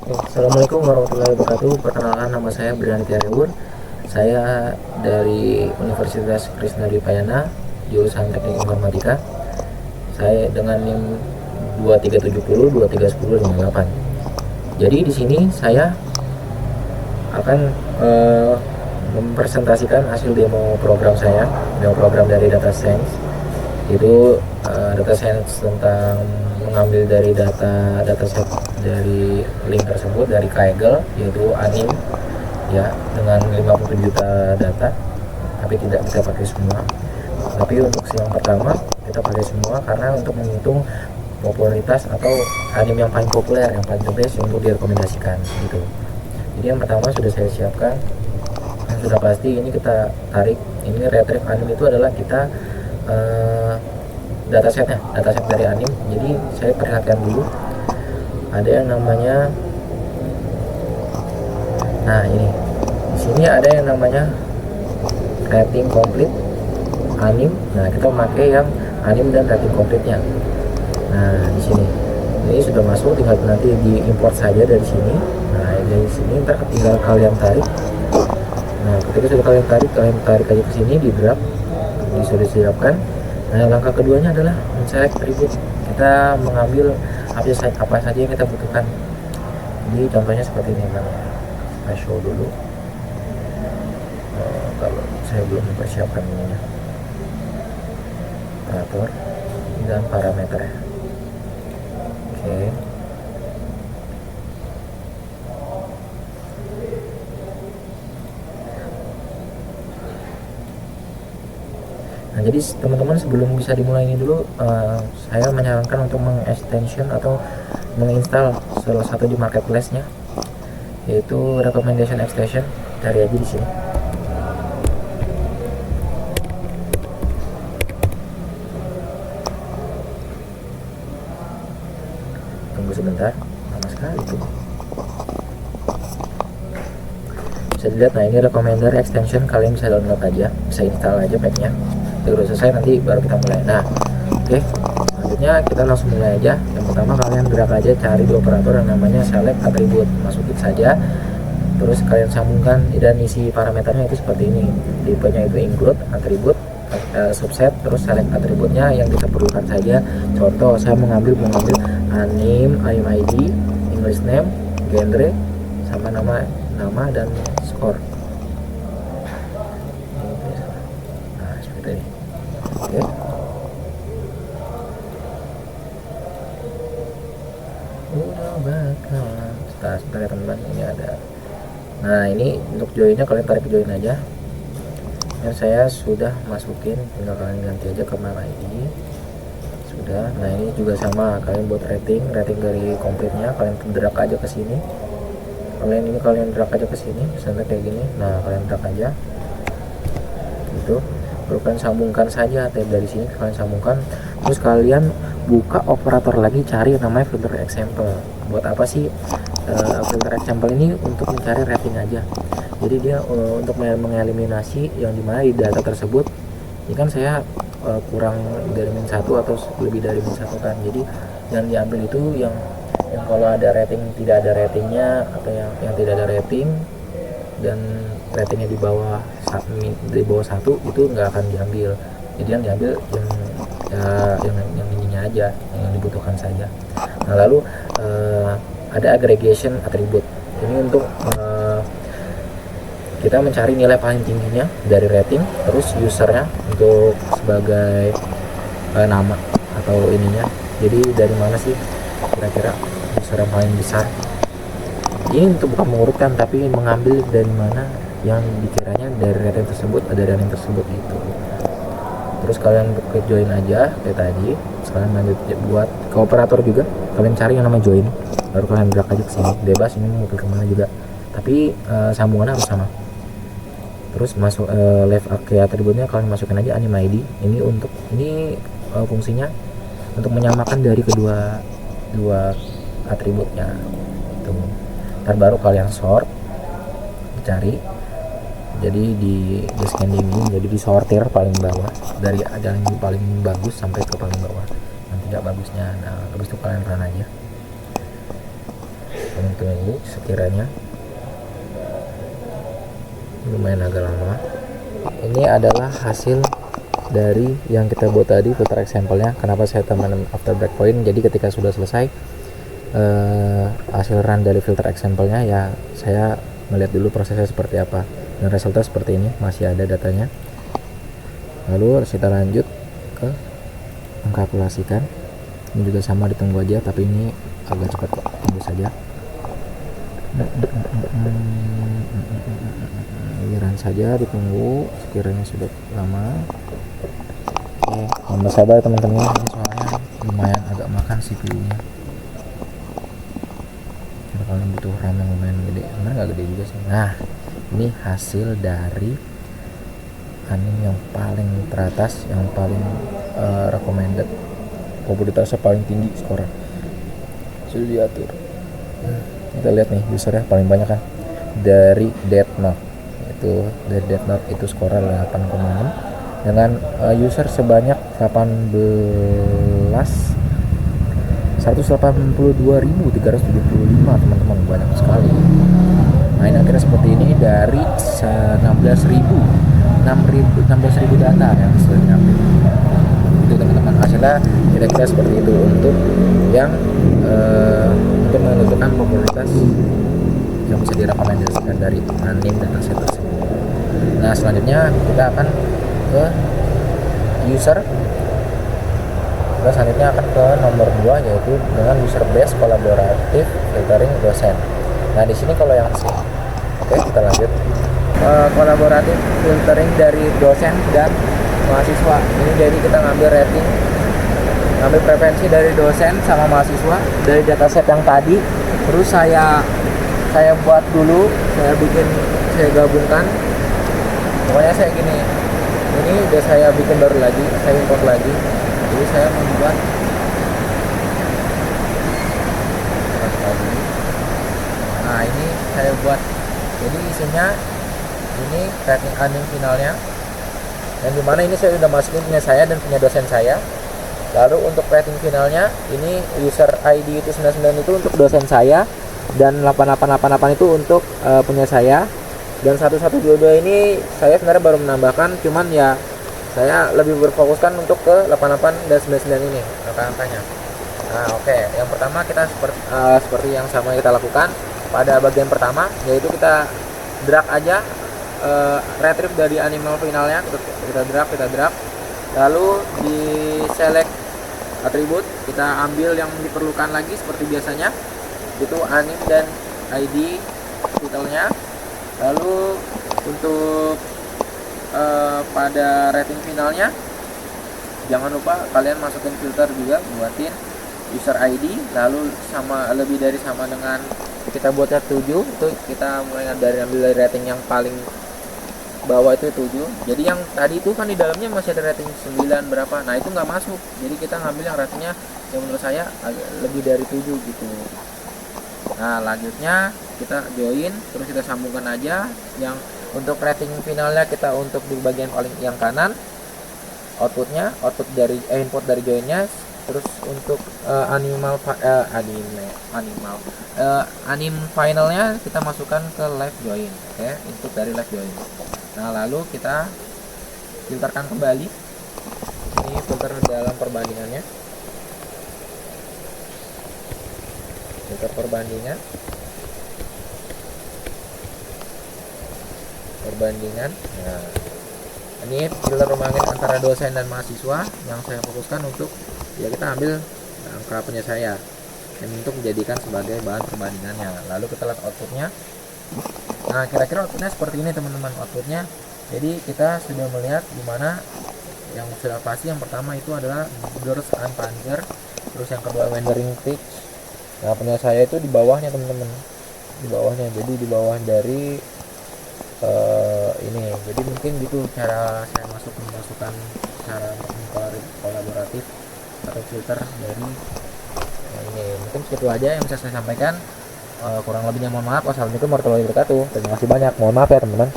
Assalamualaikum warahmatullahi wabarakatuh. Perkenalkan, nama saya Brian Tiarewur. Saya dari Universitas Krishna Dipayana, jurusan Teknik Informatika. Saya dengan NIM 2370, 2310, 58. Jadi di sini saya akan mempresentasikan hasil demo program saya, demo program dari data science. Itu data science tentang mengambil dari dataset dari link tersebut dari Kaggle, yaitu ANIM ya, dengan 50 juta data, tapi tidak kita pakai semua. Tapi untuk yang pertama kita pakai semua karena untuk menghitung popularitas atau ANIM yang paling populer, yang paling the best untuk direkomendasikan gitu. Jadi yang pertama sudah saya siapkan, yang sudah pasti ini kita tarik. Ini retrieve ANIM itu adalah kita dataset dari ANIM. Jadi saya perhatikan dulu ada yang namanya, nah ini di sini ada yang namanya rating complete ANIM. Nah kita pakai yang ANIM dan rating complete-nya. Nah di sini ini sudah masuk, tinggal nanti diimport saja dari sini. Nah dari sini ntar tinggal kalian tarik. Nah ketika sudah kalian tarik aja ke sini, di drag, sudah disiapkan. Nah langkah keduanya adalah men-select attribute. Kita mengambil apa saja yang kita butuhkan. Jadi contohnya seperti ini kan, saya show dulu. Kalau saya belum mempersiapkan ininya, operator dan parameter ya. Oke. Nah, jadi teman-teman sebelum bisa dimulai ini dulu, saya menyarankan untuk meng-extension atau menginstal salah satu di marketplace-nya, yaitu recommendation extension. Cari aja di sini. Tunggu sebentar, lama sekali tuh. Bisa dilihat, nah ini recommender extension, kalian bisa download aja, bisa install aja packnya. Udah selesai, nanti baru kita mulai. Nah oke, selanjutnya kita langsung mulai aja. Yang pertama kalian drag aja, cari di operator yang namanya select attribute, masukin saja, terus kalian sambungkan dan isi parameternya itu seperti ini. Tipenya itu include, attribute, subset, terus select attributnya yang kita perlukan saja. Contoh saya mengambil ANIM ID, English name, genre, sama nama dan skor. Nah seperti ini. Oke. Udah bakalan. Sebentar ya teman-teman, ini ada. Nah ini untuk joinnya kalian tarik join aja. Dan saya sudah masukin, tinggal kalian ganti aja ke my ID. Sudah. Nah ini juga sama, kalian buat rating dari complete-nya, kalian drag aja ke sini. Kalian drag aja ke sini, sampai kayak gini. Nah kalian drag aja. Gitu. Baru kalian sambungkan saja dari sini, kalian sambungkan, terus kalian buka operator lagi, cari yang namanya filter example. Buat apa sih filter example ini? Untuk mencari rating aja. Jadi dia untuk mengeliminasi yang dimana di data tersebut ini kan saya kurang dari -1 atau lebih dari -1 kan. Jadi yang diambil itu yang kalau ada rating, tidak ada ratingnya, atau yang tidak ada rating dan ratingnya di bawah 1 itu nggak akan diambil. Jadi yang diambil yang ininya aja, yang dibutuhkan saja. Nah lalu ada aggregation attribute. Ini untuk kita mencari nilai paling tingginya dari rating, terus usernya untuk sebagai nama atau ininya. Jadi dari mana sih kira-kira user yang paling besar? Ini untuk bukan mengurutkan, tapi mengambil dari mana yang dikiranya dari rating tersebut, ada rating tersebut itu. Terus kalian ke join aja kayak tadi. Sekarang lanjut buat ke operator juga, kalian cari yang namanya join, baru kalian drag aja ke sini. Bebas ini mau ke kemana juga, tapi sambungannya harus sama. Terus masuk left ke atributnya, kalian masukin aja ANIM ID. Ini untuk fungsinya untuk menyamakan dari kedua atributnya. Tuh. Ntar baru kalian sort, cari. Jadi di scanning ini jadi disortir paling bawah, dari yang paling bagus sampai ke paling bawah yang tidak bagusnya. Nah habis itu kalian run aja. tunggu sekiranya. Lumayan agak lama. Ini adalah hasil dari yang kita buat tadi, filter example-nya. Kenapa saya tambahkan after breakpoint? Jadi ketika sudah selesai hasil run dari filter example-nya, ya saya melihat dulu prosesnya seperti apa, dan resultnya seperti ini, masih ada datanya. Lalu kita lanjut ke mengkalkulasikan. Ini juga sama, ditunggu aja, tapi ini agak cepat kok, tunggu saja. Run saja, ditunggu sekiranya sudah lama. Oke, mohon bersabar teman-teman, soalnya lumayan agak makan CPU-nya. Kalau butuh RAM yang lumayan gede, sebenarnya nggak gede juga sih. Nah, ini hasil dari anime yang paling teratas, yang paling recommended, komoditasnya paling tinggi skornya, sudah diatur. Kita lihat nih usernya paling banyak kan, dari Death Note itu skornya 8,6 dengan user sebanyak 182.375 teman-teman, banyak sekali. Main akhirnya seperti ini dari 16.000 data yang sudah diambil. Itu teman-teman, hasilnya kira-kira seperti itu untuk yang untuk menentukan popularitas yang bisa direkomendasikan dari anime dataset tersebut. Nah, selanjutnya kita akan ke user. Kita selanjutnya akan ke nomor 2, yaitu dengan user base kolaboratif filtering dosen. Nah, di sini kalau yang sih, oke, kita lanjut. Kolaboratif filtering dari dosen dan mahasiswa. Ini jadi kita ngambil rating, ngambil preferensi dari dosen sama mahasiswa dari dataset yang tadi. Terus saya buat dulu, saya gabungkan. Pokoknya saya gini, ini udah saya bikin baru lagi, saya import lagi. Jadi saya membuat nah ini saya buat, jadi isinya ini rating anime finalnya, yang dimana ini saya udah masukin punya saya dan punya dosen saya. Lalu untuk rating finalnya ini user ID itu 99 itu untuk dosen saya, dan 8888 itu untuk punya saya, dan 1122 ini saya sebenarnya baru menambahkan, cuman ya saya lebih berfokuskan untuk ke 88 dan 99 ini angka-angkanya. Nah, oke. Yang pertama kita seperti yang sama kita lakukan pada bagian pertama, yaitu kita drag aja retrieve dari animal finalnya, kita drag, lalu di select atribut, kita ambil yang diperlukan lagi seperti biasanya, itu anim dan ID titelnya. Lalu untuk pada rating finalnya jangan lupa kalian masukin filter juga, buatin user ID, lalu lebih dari sama dengan kita buatnya 7, itu kita mulai dari ambil dari rating yang paling bawah itu 7. Jadi yang tadi itu kan di dalamnya masih ada rating 9 berapa, nah itu nggak masuk, jadi kita ngambil yang ratingnya yang menurut saya lebih dari 7 gitu. Nah, lanjutnya kita join, terus kita sambungkan aja yang untuk rating finalnya, kita untuk di bagian paling yang kanan output dari input dari joinnya. Terus untuk anim finalnya kita masukkan ke live join, oke, input dari live join. Nah, lalu kita filterkan kembali, ini filter dalam perbandingannya, filter perbandingan. Nah, ini filter perbandingan antara dosen dan mahasiswa yang saya fokuskan untuk ya kita ambil angka punya saya yang untuk dijadikan sebagai bahan perbandingannya. Lalu kita lihat outputnya. Nah, kira-kira outputnya seperti ini teman-teman, outputnya. Jadi kita sudah melihat dimana yang sudah pasti yang pertama itu adalah Doors and Panzer, terus yang kedua Wandering Pitch. Nah, punya saya itu di bawahnya teman-teman, di bawahnya, jadi di bawah dari ini. Jadi mungkin gitu cara saya memasukkan cara kolaboratif atau filter dari ini. Mungkin segitu aja yang bisa saya sampaikan. Kurang lebihnya mohon maaf. Wassalamualaikum warahmatullahi wabarakatuh. Terima kasih banyak, mohon maaf ya teman-teman.